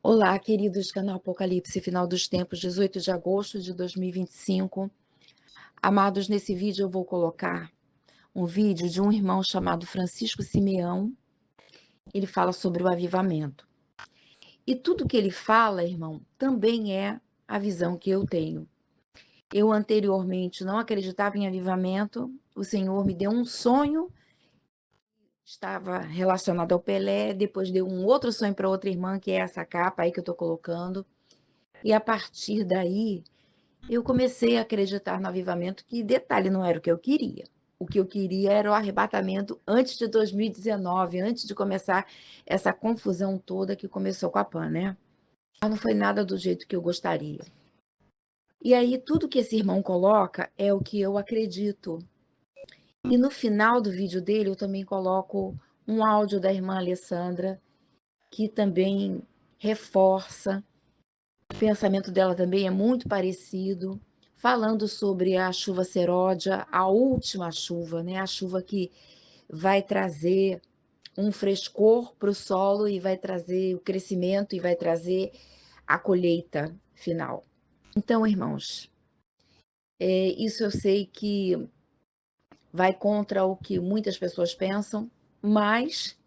Olá, queridos, canal Apocalipse, final dos tempos, 18 de agosto de 2025. Amados, nesse vídeo eu vou colocar um vídeo de um irmão chamado Francisco Simeão. Ele fala sobre o avivamento. E tudo que ele fala, irmão, também é a visão que eu tenho. Eu anteriormente não acreditava em avivamento, o Senhor me deu um sonho, estava relacionado ao Pelé, depois deu um outro sonho para outra irmã, que é essa capa aí que eu estou colocando. E a partir daí, eu comecei a acreditar no avivamento, que, detalhe, não era o que eu queria. O que eu queria era o arrebatamento antes de 2019, antes de começar essa confusão toda que começou com a PAN, né? Mas não foi nada do jeito que eu gostaria. E aí, tudo que esse irmão coloca é o que eu acredito. E no final do vídeo dele, eu também coloco um áudio da irmã Alessandra, que também reforça. O pensamento dela também é muito parecido, falando sobre a chuva seródia, a última chuva, né? A chuva que vai trazer um frescor para o solo e vai trazer o crescimento e vai trazer a colheita final. Então, irmãos, isso eu sei que vai contra o que muitas pessoas pensam, mas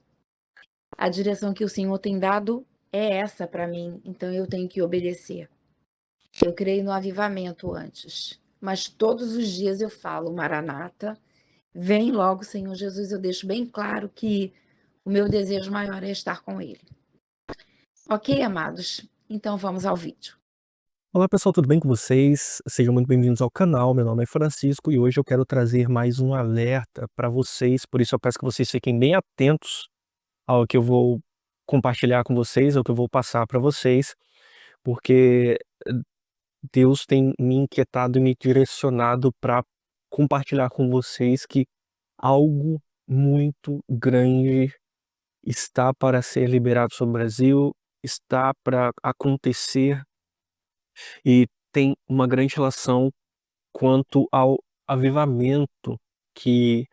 a direção que o Senhor tem dado é essa para mim, então eu tenho que obedecer. Eu creio no avivamento antes, mas todos os dias eu falo, Maranata, vem logo, Senhor Jesus. Eu deixo bem claro que o meu desejo maior é estar com Ele. Ok, amados? Então vamos ao vídeo. Olá pessoal, tudo bem com vocês? Sejam muito bem-vindos ao canal, meu nome é Francisco e hoje eu quero trazer mais um alerta para vocês, por isso eu peço que vocês fiquem bem atentos ao que eu vou compartilhar com vocês, ao que eu vou passar para vocês, porque Deus tem me inquietado e me direcionado para compartilhar com vocês que algo muito grande está para ser liberado sobre o Brasil, está para acontecer e tem uma grande relação quanto ao avivamento que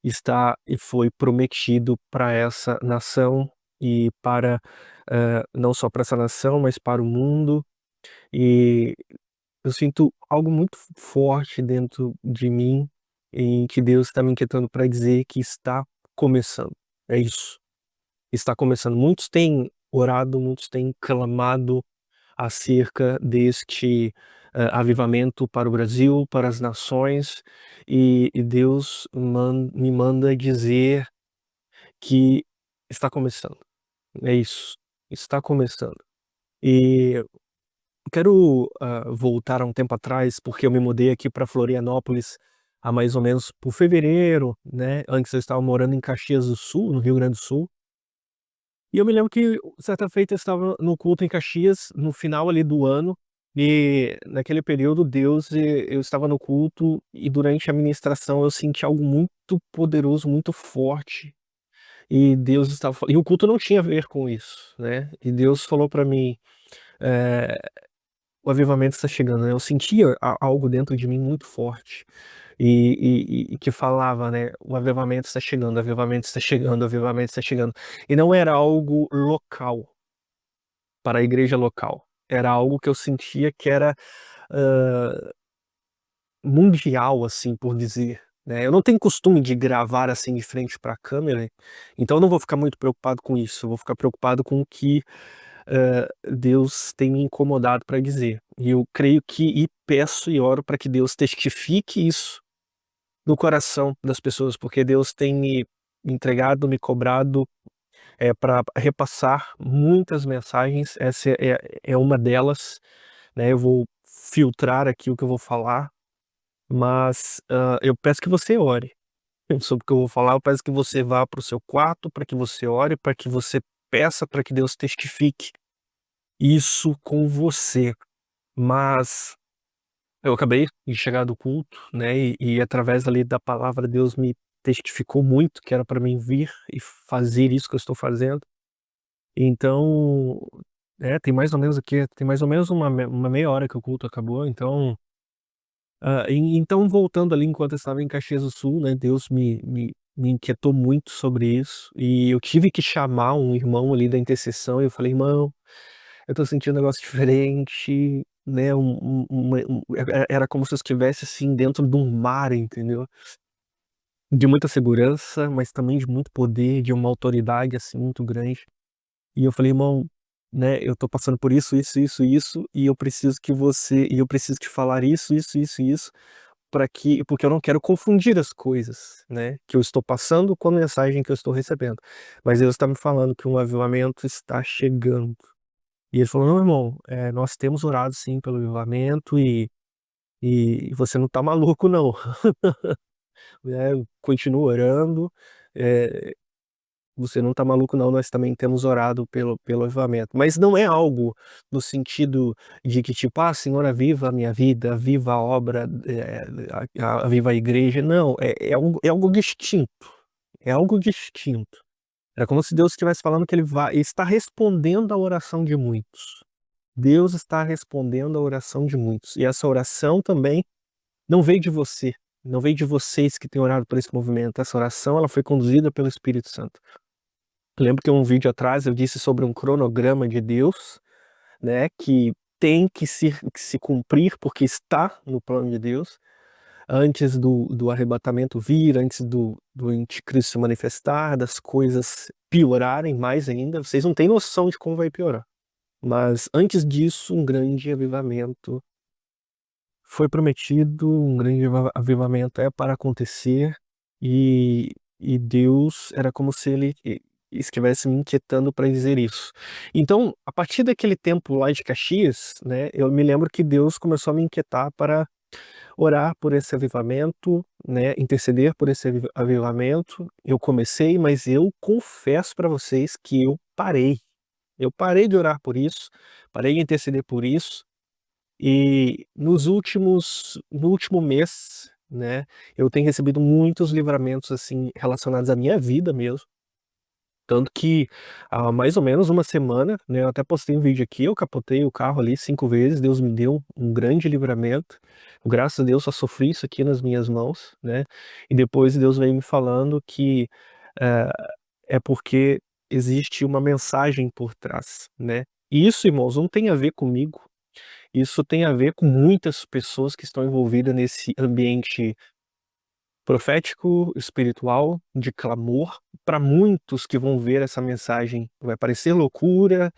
está e foi prometido para essa nação e para, não só para essa nação, mas para o mundo. E eu sinto algo muito forte dentro de mim, em que Deus está me inquietando para dizer que está começando. É isso, está começando. Muitos têm orado, muitos têm clamado acerca deste, avivamento para o Brasil, para as nações, e Deus me manda dizer que está começando. É isso, está começando. E quero, voltar a um tempo atrás, porque eu me mudei aqui para Florianópolis há mais ou menos por fevereiro, né, antes eu estava morando em Caxias do Sul, no Rio Grande do Sul. E eu me lembro que certa feita eu estava no culto em Caxias, no final ali do ano, e naquele período eu estava no culto e durante a ministração eu senti algo muito poderoso, muito forte, e Deus estava e o culto não tinha a ver com isso, né, e Deus falou pra mim, eh, "O avivamento está chegando", né, eu sentia algo dentro de mim muito forte, e que falava, né, "O avivamento está chegando, o avivamento está chegando, o avivamento está chegando", e não era algo local, para a igreja local, era algo que eu sentia que era, hã, mundial, assim, por dizer, né. Eu não tenho costume de gravar, assim, de frente para a câmera, então eu não vou ficar muito preocupado com isso, eu vou ficar preocupado com o que, Deus tem me incomodado para dizer. E eu creio que e peço e oro para que Deus testifique isso no coração das pessoas, porque Deus tem me entregado, me cobrado, para repassar muitas mensagens, essa é uma delas, né, eu vou filtrar aqui o que eu vou falar, mas, eu peço que você ore sobre o que eu vou falar, eu peço que você vá para o seu quarto, para que você ore, para que você peça para que Deus testifique isso com você. Mas eu acabei de chegar do culto, né, e através ali da palavra Deus me testificou muito que era para mim vir e fazer isso que eu estou fazendo. Então, tem mais ou menos aqui, tem mais ou menos uma meia hora que o culto acabou, então, então voltando ali enquanto eu estava em Caxias do Sul, né, Deus me inquietou muito sobre isso, e eu tive que chamar um irmão ali da intercessão e eu falei: "Irmão, eu tô sentindo um negócio diferente, né, era como se eu estivesse, assim, dentro de um mar, entendeu. De muita segurança, mas também de muito poder, de uma autoridade, assim, muito grande. E eu falei: "Irmão, né, eu tô passando por isso, e eu preciso te falar isso, para que porque eu não quero confundir as coisas, né, que eu estou passando com a mensagem que eu estou recebendo. Mas Deus está me falando que um avivamento está chegando". E ele falou: "Não, irmão, nós temos orado sim pelo avivamento e você não tá maluco não, né, continua orando, eh, você não tá maluco não, nós também temos orado pelo avivamento". Mas não é algo no sentido de que tipo: "Ah, Senhor, aviva a minha vida, aviva a obra, aviva a igreja", não, é algo distinto, é algo distinto. É como se Deus estivesse falando que ele está respondendo à oração de muitos. Deus está respondendo à oração de muitos. E essa oração também não veio de você, não veio de vocês que têm orado por esse movimento. Essa oração, ela foi conduzida pelo Espírito Santo. Lembro que um vídeo atrás eu disse sobre um cronograma de Deus, né, que tem que se cumprir, porque está no plano de Deus, antes do arrebatamento vir, antes do anticristo se manifestar, das coisas piorarem mais ainda. Vocês não têm noção de como vai piorar. Mas antes disso, um grande avivamento foi prometido, um grande avivamento é para acontecer, e Deus era como se ele estivesse me inquietando para dizer isso. Então, a partir daquele tempo lá de Caxias, né, eu me lembro que Deus começou a me inquietar para orar por esse avivamento, né, interceder por esse avivamento. Eu comecei, mas eu confesso para vocês que eu parei. Eu parei de orar por isso, parei de interceder por isso, e no último mês, né, eu tenho recebido muitos livramentos, assim, relacionados à minha vida mesmo. Tanto que há mais ou menos uma semana, né, eu até postei um vídeo aqui, eu capotei o carro ali 5 vezes, Deus me deu um grande livramento. Graças a Deus só sofri isso aqui nas minhas mãos, né, e depois Deus veio me falando que, eh, é porque existe uma mensagem por trás, né. E isso, irmãos, não tem a ver comigo, isso tem a ver com muitas pessoas que estão envolvidas nesse ambiente profético, espiritual, de clamor. Para muitos que vão ver essa mensagem, vai parecer loucura,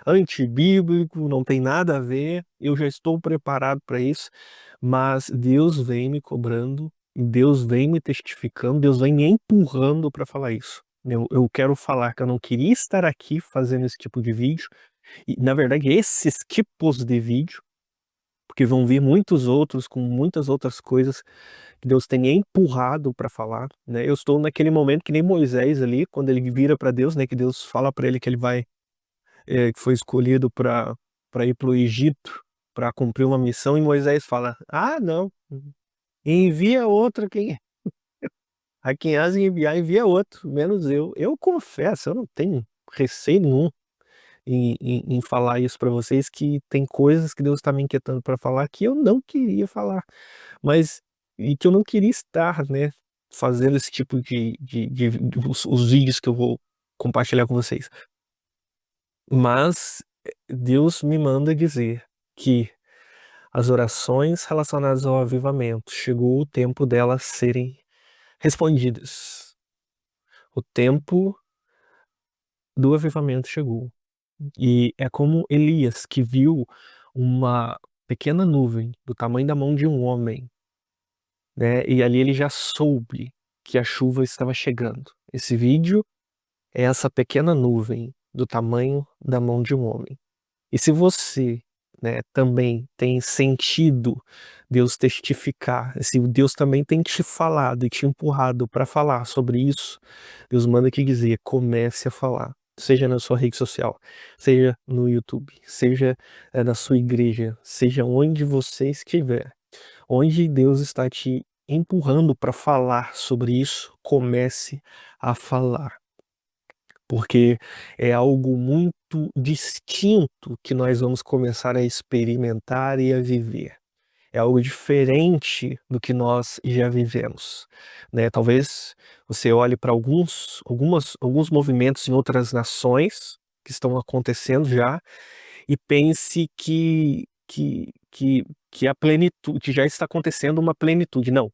antibíblico, não tem nada a ver, eu já estou preparado para isso, mas Deus vem me cobrando, Deus vem me testificando, Deus vem me empurrando para falar isso. Eu quero falar que eu não queria estar aqui fazendo esse tipo de vídeo, e na verdade esses tipos de vídeo, porque vão vir muitos outros com muitas outras coisas que Deus tem me empurrado para falar, né. Eu estou naquele momento que nem Moisés ali, quando ele vira para Deus, né, que Deus fala para ele que ele vai, que foi escolhido para ir para o Egito, para cumprir uma missão, e Moisés fala: "Ah, não, envia outro a quem has de enviar, envia outro, menos eu". Eu confesso, eu não tenho receio nenhum em falar isso para vocês, que tem coisas que Deus está me inquietando para falar que eu não queria falar. Mas e que eu não queria estar, né, fazendo esse tipo de os vídeos que eu vou compartilhar com vocês. Mas, Deus me manda dizer que as orações relacionadas ao avivamento, chegou o tempo delas serem respondidas. O tempo do avivamento chegou. E é como Elias, que viu uma pequena nuvem do tamanho da mão de um homem, né, e ali ele já soube que a chuva estava chegando. Esse vídeo é essa pequena nuvem do tamanho da mão de um homem. E se você, né, também tem sentido Deus testificar, se Deus também tem te falado e te empurrado para falar sobre isso, Deus manda aqui dizer: comece a falar. Seja na sua rede social, seja no YouTube, seja, na sua igreja, seja onde você estiver. Onde Deus está te empurrando para falar sobre isso, comece a falar, porque é algo muito distinto que nós vamos começar a experimentar e a viver. É algo diferente do que nós já vivemos, né. Talvez você olhe para alguns movimentos em outras nações que estão acontecendo já, e pense que a plenitude já está acontecendo uma plenitude. Não.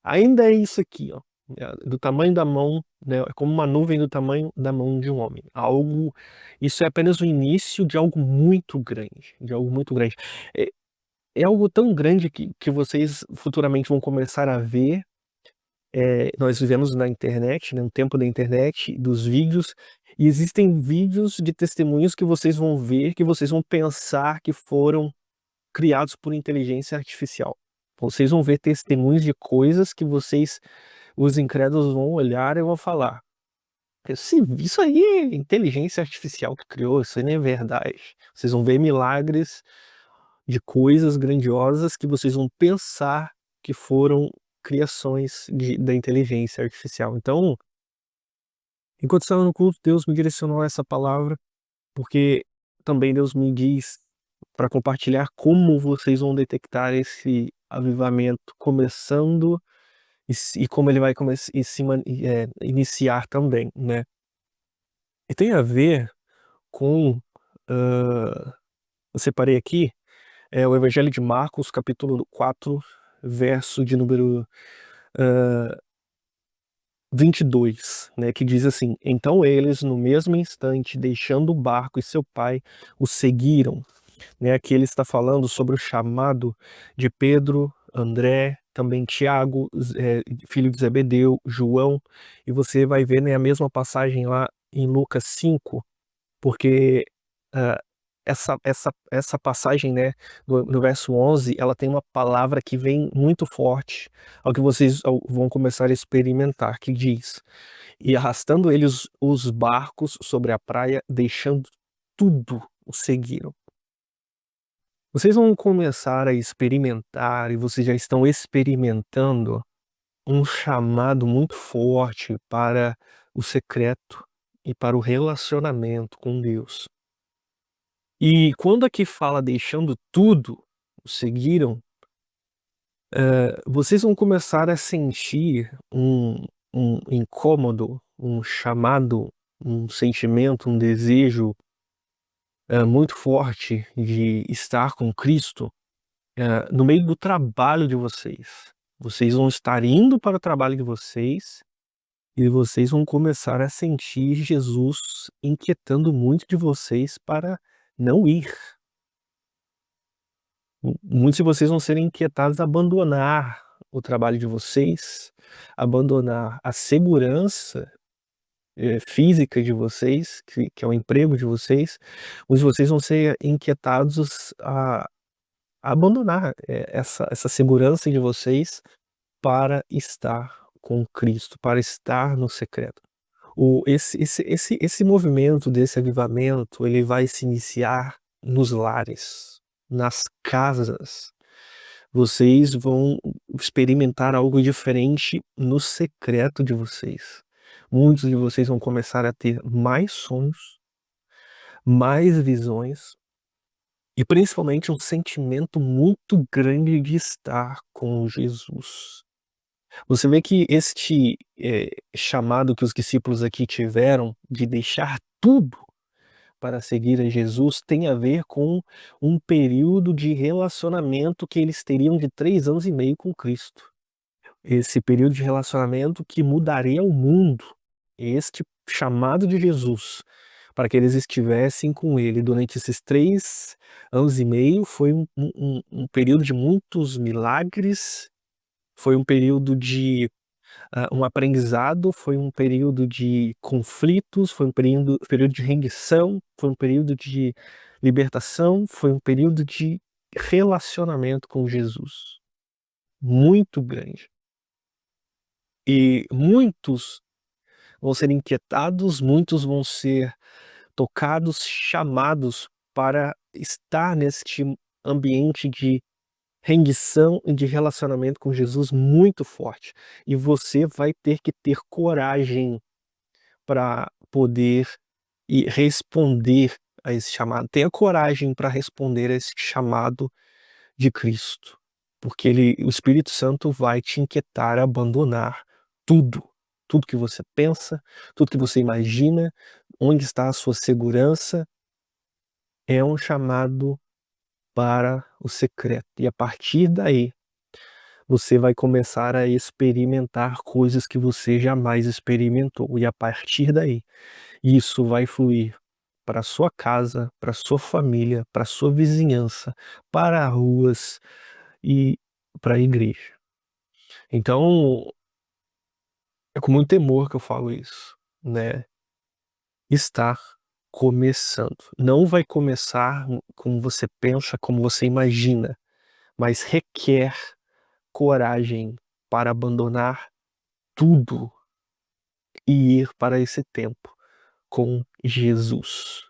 Ainda é isso aqui, ó, do tamanho da mão, né, é como uma nuvem do tamanho da mão de um homem. Isso é apenas o início de algo muito grande, de algo muito grande. É é algo tão grande que vocês futuramente vão começar a ver. Nós vivemos na internet, né, no tempo da internet, dos vídeos, e existem vídeos de testemunhos que vocês vão ver, que vocês vão pensar que foram criados por inteligência artificial. Vocês vão ver testemunhos de coisas que os incrédulos vão olhar e vão falar: Isso aí é inteligência artificial que criou, isso aí não é verdade". Vocês vão ver milagres de coisas grandiosas que vocês vão pensar que foram criações da inteligência artificial. Então, enquanto estava no culto, Deus me direcionou a essa palavra, porque também Deus me diz para compartilhar como vocês vão detectar esse avivamento começando e como ele vai iniciar também, né. E tem a ver com, hã, eu separei aqui, o Evangelho de Marcos, capítulo 4, verso de número, hã, 22, né, que diz assim: "Então eles, no mesmo instante, deixando o barco e seu pai, o seguiram", né. Aqui ele está falando sobre o chamado de Pedro, André, também Tiago, filho de Zebedeu, João, e você vai ver, né, a mesma passagem lá em Lucas 5. Porque, hã, essa passagem, né, no verso 11, ela tem uma palavra que vem muito forte ao que vocês vão começar a experimentar, que diz: "E arrastando eles os barcos sobre a praia, deixando tudo, o seguiram". Vocês vão começar a experimentar, e vocês já estão experimentando, um chamado muito forte para o secreto e para o relacionamento com Deus. E quando aqui fala deixando tudo, o seguiram, vocês vão começar a sentir um incômodo, um chamado, um sentimento, um desejo, muito forte de estar com Cristo, no meio do trabalho de vocês. Vocês vão estar indo para o trabalho de vocês, e vocês vão começar a sentir Jesus inquietando muito de vocês para não ir. Muitos de vocês vão ser inquietados a abandonar o trabalho de vocês, abandonar a segurança, física de vocês, que é o emprego de vocês. Muitos de vocês vão ser inquietados a abandonar, essa segurança de vocês para estar com Cristo, para estar no secreto. Esse movimento desse avivamento, ele vai se iniciar nos lares, nas casas. Vocês vão experimentar algo diferente no secreto de vocês. Muitos de vocês vão começar a ter mais sonhos, mais visões e principalmente um sentimento muito grande de estar com Jesus. Você vê que este, chamado que os discípulos aqui tiveram de deixar tudo para seguir a Jesus tem a ver com um período de relacionamento que eles teriam de 3 anos e meio com Cristo. Esse período de relacionamento que mudaria o mundo. Este chamado de Jesus para que eles estivessem com ele durante esses 3 anos e meio foi um período de muitos milagres, foi um período de um aprendizado, foi um período de conflitos, foi um período de rendição, foi um período de libertação, foi um período de relacionamento com Jesus, muito grande. E muitos vão ser inquietados, muitos vão ser tocados, chamados para estar neste ambiente de rendição e de relacionamento com Jesus muito forte. E você vai ter que ter coragem para poder e responder a esse chamado. Tenha coragem para responder a esse chamado de Cristo, porque o Espírito Santo vai te inquietar a abandonar tudo, tudo que você pensa, tudo que você imagina, onde está a sua segurança, é um chamado para o secreto. E a partir daí, você vai começar a experimentar coisas que você jamais experimentou. E a partir daí, isso vai fluir para sua casa, para sua família, para sua vizinhança, para ruas e para a igreja. Então, é com muito temor que eu falo isso, né? Está começando. Não vai começar como você pensa, como você imagina, mas requer coragem para abandonar tudo e ir para esse tempo com Jesus.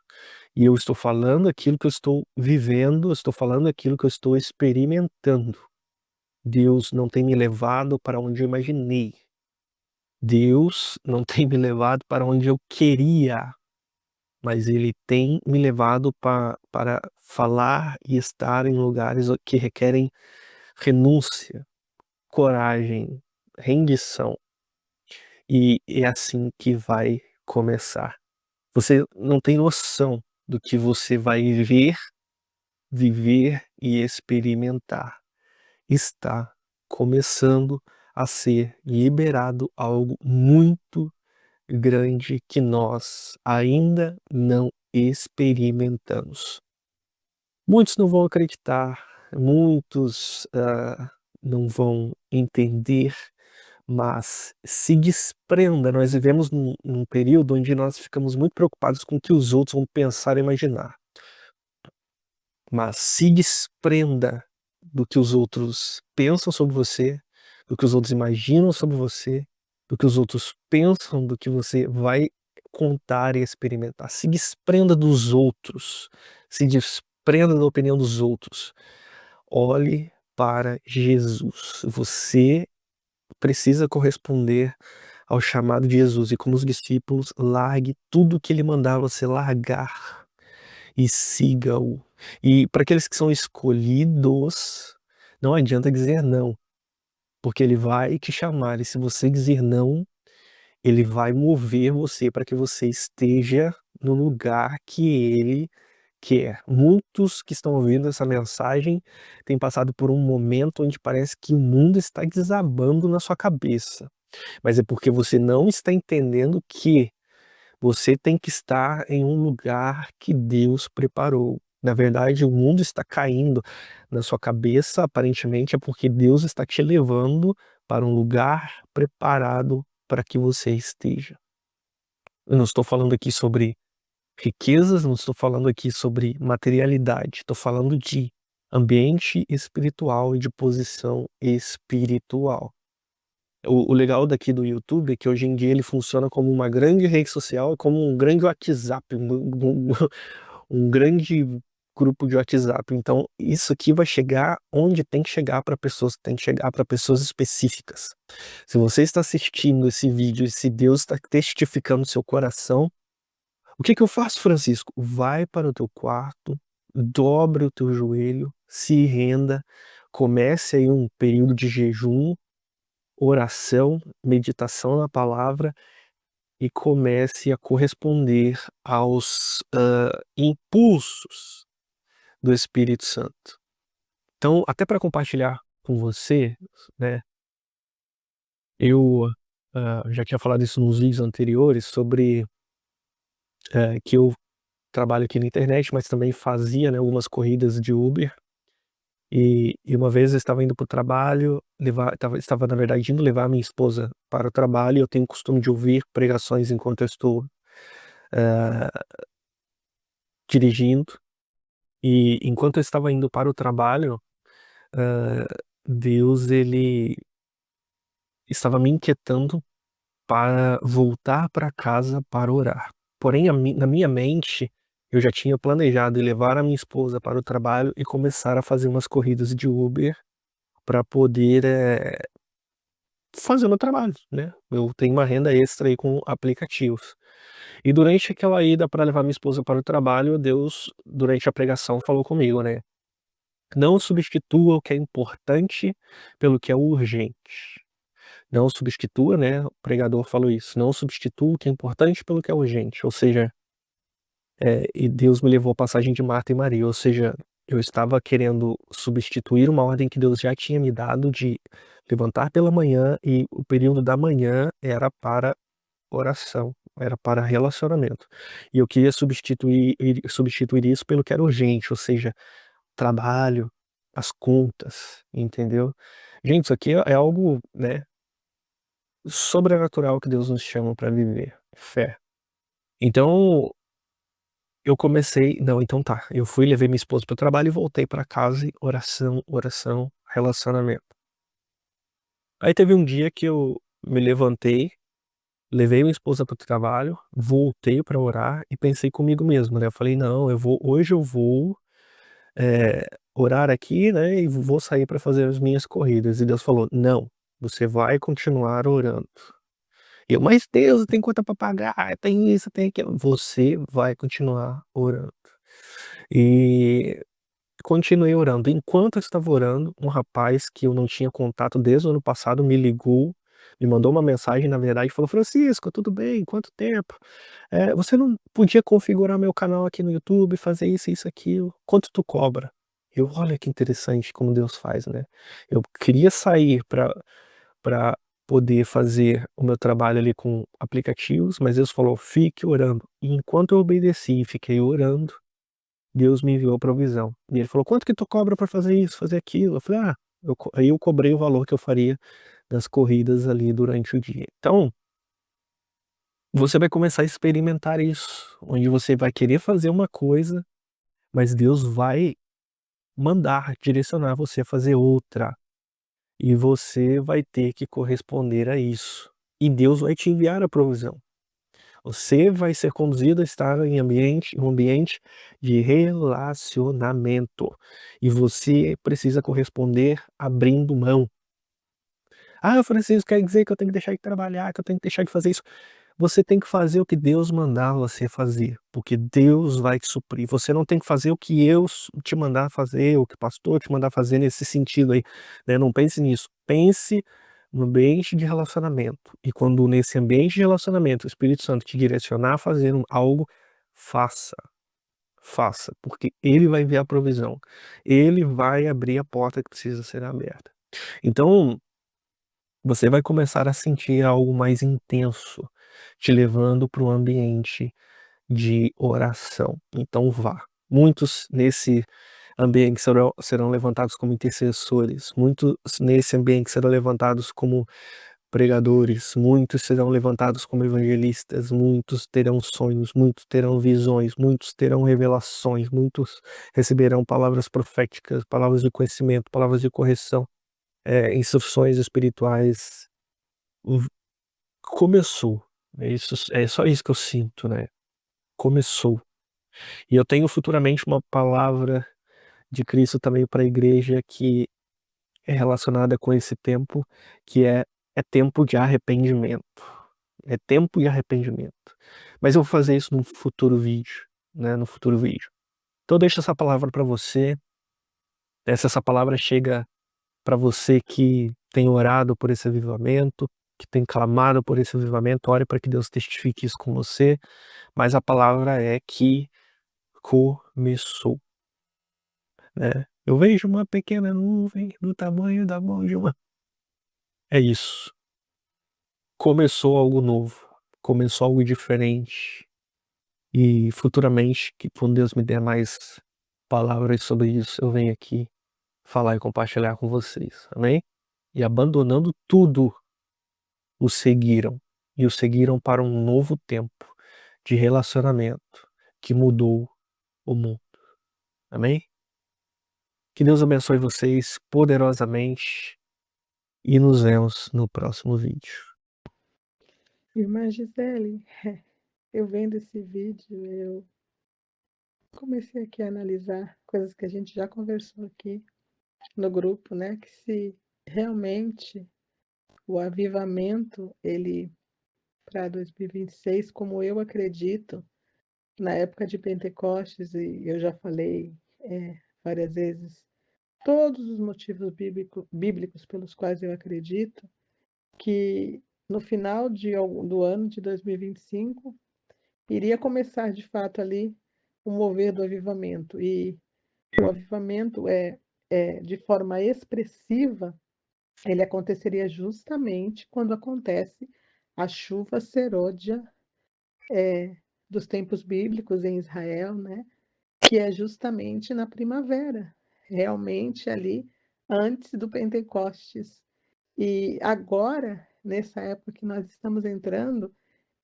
E eu estou falando aquilo que eu estou vivendo, eu estou falando aquilo que eu estou experimentando. Deus não tem me levado para onde eu imaginei. Deus não tem me levado para onde eu queria, mas Ele tem me levado para falar e estar em lugares que requerem renúncia, coragem, rendição. E é assim que vai começar. Você não tem noção do que você vai ver, viver e experimentar. Está começando a ser liberado algo muito grande que nós ainda não experimentamos. Muitos não vão acreditar, muitos não vão entender, mas se desprenda. Nós vivemos num período onde nós ficamos muito preocupados com o que os outros vão pensar e imaginar. Mas se desprenda do que os outros pensam sobre você, do que os outros imaginam sobre você, do que os outros pensam do que você vai contar e experimentar. Se desprenda dos outros, se desprenda da opinião dos outros. Olhe para Jesus. Você precisa corresponder ao chamado de Jesus e, como os discípulos, largue tudo que ele mandar você largar e siga-o. E para aqueles que são escolhidos, não adianta dizer não, porque ele vai te chamar, e se você dizer não, ele vai mover você para que você esteja no lugar que ele quer. Muitos que estão ouvindo essa mensagem têm passado por um momento onde parece que o mundo está desabando na sua cabeça, mas é porque você não está entendendo que você tem que estar em um lugar que Deus preparou. Na verdade, o mundo está caindo na sua cabeça, aparentemente é porque Deus está te levando para um lugar preparado para que você esteja. Eu não estou falando aqui sobre riquezas, não estou falando aqui sobre materialidade, estou falando de ambiente espiritual e de posição espiritual. O legal daqui do YouTube é que hoje em dia ele funciona como uma grande rede social, como um grande WhatsApp, um grande grupo de WhatsApp. Então, isso aqui vai chegar onde tem que chegar para pessoas, tem que chegar para pessoas específicas. Se você está assistindo esse vídeo e se Deus está testificando seu coração, o que que eu faço, Francisco? Vai para o teu quarto, dobre o teu joelho, se renda, comece aí um período de jejum, oração, meditação na palavra e comece a corresponder aos impulsos do Espírito Santo. Então, até para compartilhar com você, né, eu já tinha falado isso nos vídeos anteriores sobre que eu trabalho aqui na internet, mas também fazia, né, algumas corridas de Uber. E uma vez eu estava indo para o trabalho, estava na verdade indo levar minha esposa para o trabalho, e eu tenho o costume de ouvir pregações enquanto eu estou eh, dirigindo. E enquanto eu estava indo para o trabalho, eh, Deus ele estava me inquietando para voltar para casa para orar. Porém, na minha mente, eu já tinha planejado em levar a minha esposa para o trabalho e começar a fazer umas corridas de Uber para poder fazer o meu trabalho, né. Eu tenho uma renda extra aí com aplicativos. E durante aquela ida para levar minha esposa para o trabalho, Deus, durante a pregação, falou comigo, né: "Não substitua o que é importante pelo que é urgente". Não substitua, né, o pregador falou isso, "não substitua o que é importante pelo que é urgente", ou seja, e Deus me levou à passagem de Marta e Maria, ou seja, eu estava querendo substituir uma ordem que Deus já tinha me dado de levantar pela manhã, e o período da manhã era para oração, era para relacionamento. E eu queria substituir isso pelo que era urgente, ou seja, trabalho, as contas, entendeu? Gente, isso aqui é algo, né, sobrenatural que Deus nos chama para viver, fé. Então, eu comecei não, então tá, eu fui, levei minha esposa para o trabalho e voltei para casa e oração, oração, relacionamento. Aí teve um dia que eu me levantei, levei minha esposa para o trabalho, voltei para orar e pensei comigo mesmo, né, eu falei: "Não, hoje eu vou, eh, orar aqui, né, e vou sair para fazer as minhas corridas", e Deus falou: "Não, você vai continuar orando". E eu: "Mas Deus, tem conta para pagar, tem isso, tem aquilo", você vai continuar orando. E continuei orando. Enquanto eu estava orando, um rapaz que eu não tinha contato desde o ano passado me ligou, me mandou uma mensagem, na verdade, e falou: "Francisco, tudo bem? Quanto tempo? Você não podia configurar meu canal aqui no YouTube, fazer isso, aquilo. Quanto tu cobra?" Eu: "Olha que interessante como Deus faz, né". Eu queria sair para poder fazer o meu trabalho ali com aplicativos, mas Deus falou: "Fique orando". E enquanto eu obedeci e fiquei orando, Deus me enviou a provisão. E ele falou: "Quanto que tu cobra pra fazer isso, fazer aquilo?" Eu falei: "Ah", aí eu cobrei o valor que eu faria das corridas ali durante o dia. Então, você vai começar a experimentar isso, onde você vai querer fazer uma coisa, mas Deus vai mandar, direcionar você a fazer outra, e você vai ter que corresponder a isso. E Deus vai te enviar a provisão. Você vai ser conduzido a estar em um ambiente de relacionamento, e você precisa corresponder abrindo mão. "Ah, Francisco, quer dizer que eu tenho que deixar de trabalhar, que eu tenho que deixar de fazer isso". Você tem que fazer o que Deus mandar você fazer, porque Deus vai te suprir. Você não tem que fazer o que eu te mandar fazer, o que o pastor te mandar fazer nesse sentido aí, né, não pense nisso. Pense no ambiente de relacionamento, e quando nesse ambiente de relacionamento o Espírito Santo te direcionar a fazer algo, faça, faça, porque ele vai ver a provisão, ele vai abrir a porta que precisa ser aberta. Então, você vai começar a sentir algo mais intenso, te levando para um ambiente de oração. Então vá. Muitos nesse ambiente serão levantados como intercessores, muitos nesse ambiente serão levantados como pregadores, muitos serão levantados como evangelistas, muitos terão sonhos, muitos terão visões, muitos terão revelações, muitos receberão palavras proféticas, palavras de conhecimento, palavras de correção, instruções espirituais. V Começou, é só isso que eu sinto, né, começou. E eu tenho futuramente uma palavra de Cristo também para a igreja que é relacionada com esse tempo, que é tempo de arrependimento, é tempo de arrependimento. Mas eu vou fazer isso num futuro vídeo, né, no futuro vídeo. Então deixa essa palavra para você, se essa palavra chega para você que tem orado por esse avivamento, que tem clamado por esse avivamento, ore para que Deus testifique isso com você, mas a palavra é que começou, né. Eu vejo uma pequena nuvem do tamanho da mão de uma é isso, começou algo novo, começou algo diferente, e futuramente, que quando Deus me der mais palavras sobre isso, eu venho aqui falar e compartilhar com vocês, amém? E abandonando tudo, o seguiram, e o seguiram para um novo tempo de relacionamento que mudou o mundo, amém? Que Deus abençoe vocês poderosamente e nos vemos no próximo vídeo. Irmã Gisele, eu vendo esse vídeo, eu comecei aqui a analisar coisas que a gente já conversou aqui no grupo, né? Que se realmente o avivamento, ele para 2026, como eu acredito, na época de Pentecostes, e eu já falei várias vezes, todos os motivos bíblicos pelos quais eu acredito, que no final do ano de 2025 iria começar de fato ali o mover do avivamento. E o avivamento de forma expressiva, ele aconteceria justamente quando acontece a chuva serôdia dos tempos bíblicos em Israel, né? Que é justamente na primavera, realmente ali antes do Pentecostes. E agora, nessa época que nós estamos entrando,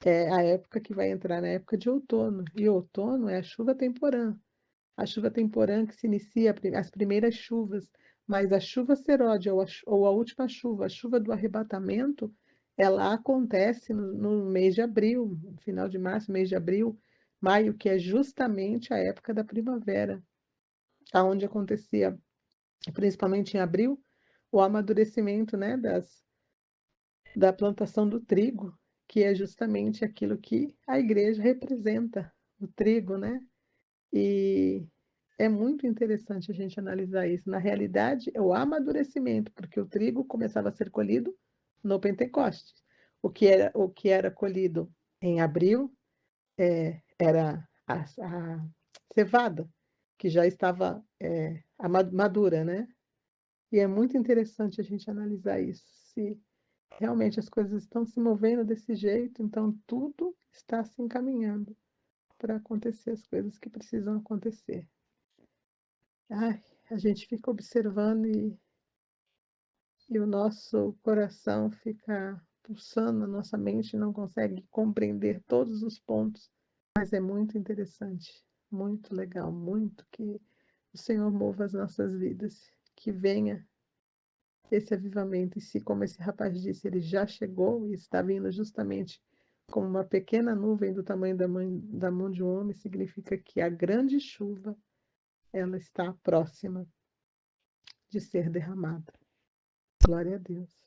é a época que vai entrar na época de outono. E outono é a chuva temporã. A chuva temporã que se inicia as primeiras chuvas, mas a chuva seródia ou a última chuva, a chuva do arrebatamento, ela acontece no mês de abril, no final de março, mês de abril, maio, que é justamente a época da primavera, aonde acontecia, principalmente em abril, o amadurecimento, né, da plantação do trigo, que é justamente aquilo que a igreja representa, o trigo, né? E é muito interessante a gente analisar isso. Na realidade, é o amadurecimento, porque o trigo começava a ser colhido no Pentecostes. O que era colhido em abril era a cevada, que já estava madura, né? E é muito interessante a gente analisar isso. Se realmente as coisas estão se movendo desse jeito, então tudo está se encaminhando para acontecer as coisas que precisam acontecer. Ai, a gente fica observando e o nosso coração fica pulsando, a nossa mente não consegue compreender todos os pontos, mas é muito interessante, muito legal, muito que o Senhor mova as nossas vidas, que venha esse avivamento. E se, como esse rapaz disse, ele já chegou e está vindo justamente como uma pequena nuvem do tamanho da mão de um homem, significa que a grande chuva, ela está próxima de ser derramada. Glória a Deus.